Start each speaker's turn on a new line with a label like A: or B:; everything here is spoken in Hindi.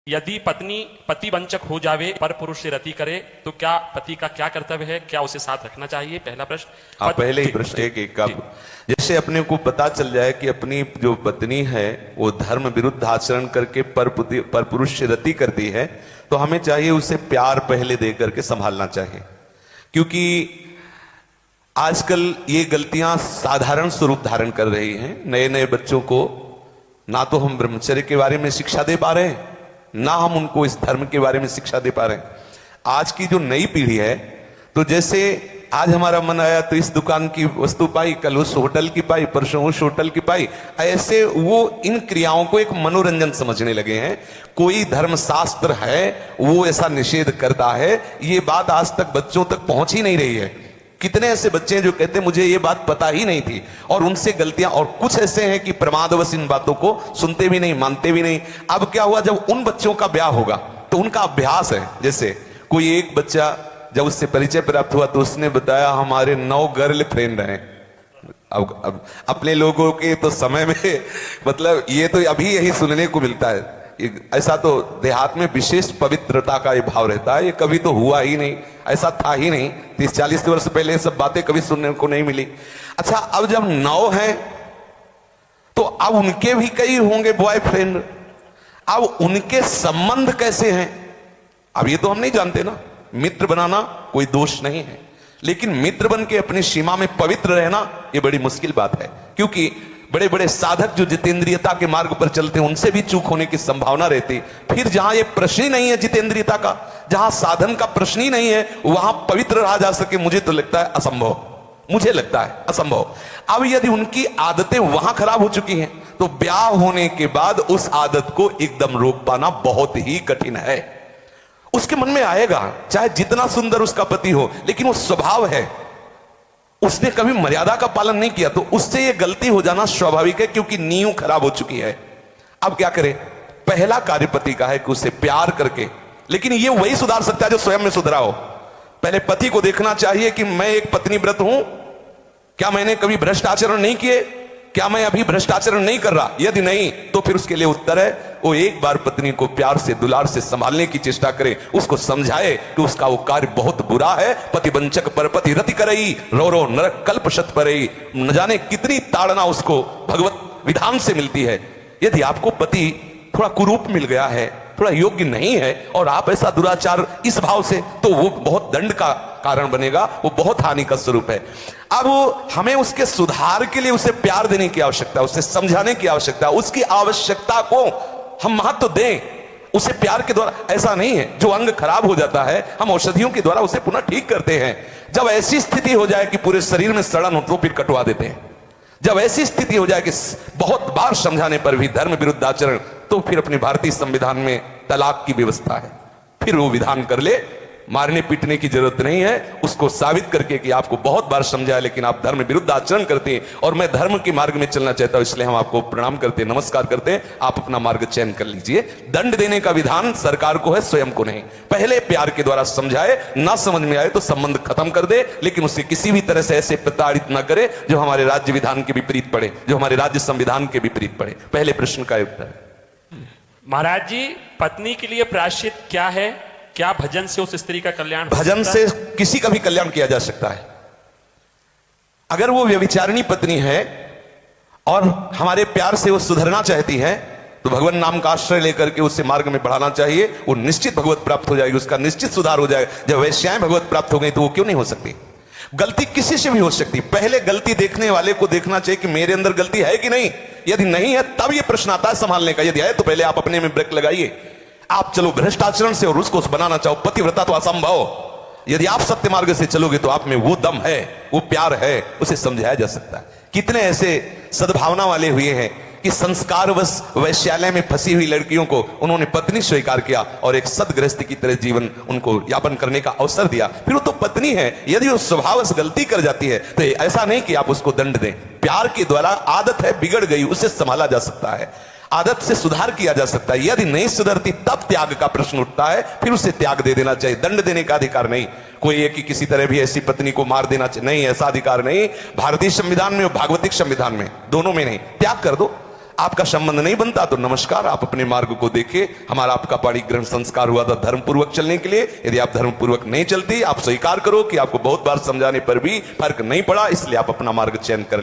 A: यदि पत्नी पति वंचक हो जावे पर पुरुष से रति करे तो क्या पति का क्या कर्तव्य है, क्या उसे साथ रखना चाहिए? पहला प्रश्न।
B: आप पहले ही प्रश्न एक आप जैसे अपने को पता चल जाए कि अपनी जो पत्नी है वो धर्म विरुद्ध आचरण करके पर पुरुष से रति करती है, तो हमें चाहिए उसे प्यार पहले दे करके संभालना चाहिए। क्योंकि आजकल ये गलतियां साधारण स्वरूप धारण कर रही हैं। नए नए बच्चों को ना तो हम ब्रह्मचर्य के बारे में शिक्षा दे पा रहे हैं, ना हम उनको इस धर्म के बारे में शिक्षा दे पा रहे हैं। आज की जो नई पीढ़ी है, तो जैसे आज हमारा मन आया तो इस दुकान की वस्तु पाई, कल उस होटल की पाई, परसों उस होटल की पाई, ऐसे वो इन क्रियाओं को एक मनोरंजन समझने लगे हैं। कोई धर्मशास्त्र है वो ऐसा निषेध करता है, ये बात आज तक बच्चों तक पहुंच ही नहीं रही है। कितने ऐसे बच्चे हैं जो कहते हैं मुझे ये बात पता ही नहीं थी, और उनसे गलतियां, और कुछ ऐसे हैं कि प्रमादवश इन बातों को सुनते भी नहीं, मानते भी नहीं। अब क्या हुआ, जब उन बच्चों का ब्याह होगा तो उनका अभ्यास है। जैसे कोई एक बच्चा जब उससे परिचय प्राप्त हुआ तो उसने बताया हमारे 9 गर्लफ्रेंड हैं। अब अपने लोगों के तो समय में मतलब ये तो अभी यही सुनने को मिलता है। ऐसा तो देहात में विशेष पवित्रता का ये भाव रहता है, ये कभी तो हुआ ही नहीं, ऐसा था ही नहीं। 30-40 वर्ष पहले ये सब बातें कभी सुनने को नहीं मिली। अच्छा, अब जब 9 हैं तो अब उनके भी कई होंगे बॉयफ्रेंड। अब उनके संबंध कैसे हैं अब ये तो हम नहीं जानते ना। मित्र बनाना कोई दोष नहीं है, लेकिन मित्र बन के अपनी सीमा में पवित्र रहना ये बड़ी मुश्किल बात है। क्योंकि बड़े बड़े साधक जो जितेंद्रियता के मार्ग पर चलते हैं उनसे भी चूक होने की संभावना रहती। फिर जहां ये प्रश्न ही नहीं है जितेंद्रियता का, जहां साधन का प्रश्न ही नहीं है, वहां पवित्र रहा जा सके, मुझे तो लगता है असंभव। मुझे लगता है असंभव। अब यदि उनकी आदतें वहां खराब हो चुकी हैं तो ब्याह होने के बाद उस आदत को एकदम रोक पाना बहुत ही कठिन है। उसके मन में आएगा, चाहे जितना सुंदर उसका पति हो, लेकिन वो स्वभाव है, उसने कभी मर्यादा का पालन नहीं किया, तो उससे ये गलती हो जाना स्वाभाविक है, क्योंकि नींव खराब हो चुकी है। अब क्या करे? पहला कार्य पति का है कि उसे प्यार करके, लेकिन ये वही सुधार सकता है जो स्वयं में सुधरा हो। पहले पति को देखना चाहिए कि मैं एक पत्नी व्रत हूं, क्या मैंने कभी भ्रष्ट आचरण नहीं किए, क्या मैं अभी भ्रष्टाचरण नहीं कर रहा? यदि नहीं तो फिर उसके लिए उत्तर है वो एक बार पत्नी को प्यार से दुलार से संभालने की चेष्टा करे, उसको समझाए कि उसका वो कार्य बहुत बुरा है। पति वंचक पर पति रति करई, रो रो नरक कल्प शत परई। न जाने कितनी ताड़ना उसको भगवत विधान से मिलती है। यदि आपको पति थोड़ा कुरूप मिल गया है, थोड़ा योग्य नहीं है, और आप ऐसा दुराचार इस भाव से, तो वो बहुत दंड का कारण बनेगा, वो बहुत हानि का स्वरूप है। अब हमें उसके सुधार के लिए उसे प्यार देने की आवश्यकता है, उसे समझाने की आवश्यकता है। उसकी आवश्यकता को हम महत्व दें, उसे प्यार के द्वारा। ऐसा नहीं है जो अंग खराब हो जाता है हम औषधियों के द्वारा उसे पुनः ठीक करते हैं। जब ऐसी स्थिति हो जाए कि पूरे शरीर में सड़न हो तो फिर कटवा देते हैं। जब ऐसी स्थिति हो जाए कि बहुत बार समझाने पर भी धर्म विरुद्ध आचरण, तो फिर अपने भारतीय संविधान में तलाक की व्यवस्था है, फिर वो विधान कर ले। मारने पीटने की जरूरत नहीं है, उसको साबित करके कि आपको बहुत बार समझाया लेकिन आप धर्म विरुद्ध आचरण करते हैं, और मैं धर्म के मार्ग में चलना चाहता हूं, इसलिए हम आपको प्रणाम करते हैं, नमस्कार करते हैं, आप अपना मार्ग चयन कर लीजिए। दंड देने का विधान सरकार को है, स्वयं को नहीं। पहले प्यार के द्वारा समझाए, ना समझ में आए तो संबंध खत्म कर दे, लेकिन उसे किसी भी तरह से ऐसे प्रताड़ित ना करे जो हमारे राज्य विधान के विपरीत पड़े, जो हमारे राज्य संविधान के विपरीत पड़े। पहले प्रश्न का उत्तर।
A: महाराज जी, पत्नी के लिए प्रायश्चित क्या है? क्या भजन से उस स्त्री का कल्याण?
B: भजन से किसी का भी कल्याण किया जा सकता है। अगर वो व्यभिचारिणी पत्नी है और हमारे प्यार से वो सुधरना चाहती है, तो भगवान नाम का आश्रय लेकर के उससे मार्ग में बढ़ाना चाहिए। वो निश्चित भगवत प्राप्त हो जाएगी, उसका निश्चित सुधार हो जाएगा। जब वैश्याएं भगवत प्राप्त हो गई तो वो क्यों नहीं हो सकती? गलती किसी से भी हो सकती। पहले गलती देखने वाले को देखना चाहिए कि मेरे अंदर गलती है कि नहीं। यदि नहीं है तब ये प्रश्न आता है संभालने का। यदि है तो पहले आप अपने में ब्रेक लगाइए। आप चलो भ्रष्टाचरण से और उसको बनाना चाहो पतिव्रता, तो असंभव। यदि आप सत्य मार्ग से चलोगे तो आप में वो दम है, वो प्यार है, उसे समझाया जा सकता है। कितने ऐसे सद्भावना वाले हुए हैं कि संस्कारवश वैश्यालय में फंसी हुई लड़कियों को उन्होंने पत्नी स्वीकार किया और एक सदगृहस्थ की तरह जीवन उनको यापन करने का अवसर दिया। फिर वो तो पत्नी है, यदि वो स्वभावश गलती कर जाती है तो ऐसा नहीं कि आप उसको दंड दें। प्यार के द्वारा, आदत है बिगड़ गई, उसे संभाला जा सकता है, आदत से सुधार किया जा सकता है। यदि नहीं सुधरती तब त्याग का प्रश्न उठता है, फिर उसे त्याग दे देना चाहिए। दंड देने का अधिकार नहीं। कोई है कि किसी तरह भी ऐसी पत्नी को मार देना चाहिए, नहीं, ऐसा अधिकार नहीं। भारतीय संविधान में और भागवतिक संविधान में, दोनों में नहीं। त्याग कर दो। आपका संबंध नहीं बनता तो नमस्कार, आप अपने मार्ग को देखिए। हमारा आपका पाणी ग्रहण संस्कार हुआ था धर्म पूर्वक चलने के लिए। यदि आप धर्म पूर्वक नहीं चलती, आप स्वीकार करो कि आपको बहुत बार समझाने पर भी फर्क नहीं पड़ा, इसलिए आप अपना मार्ग चयन कर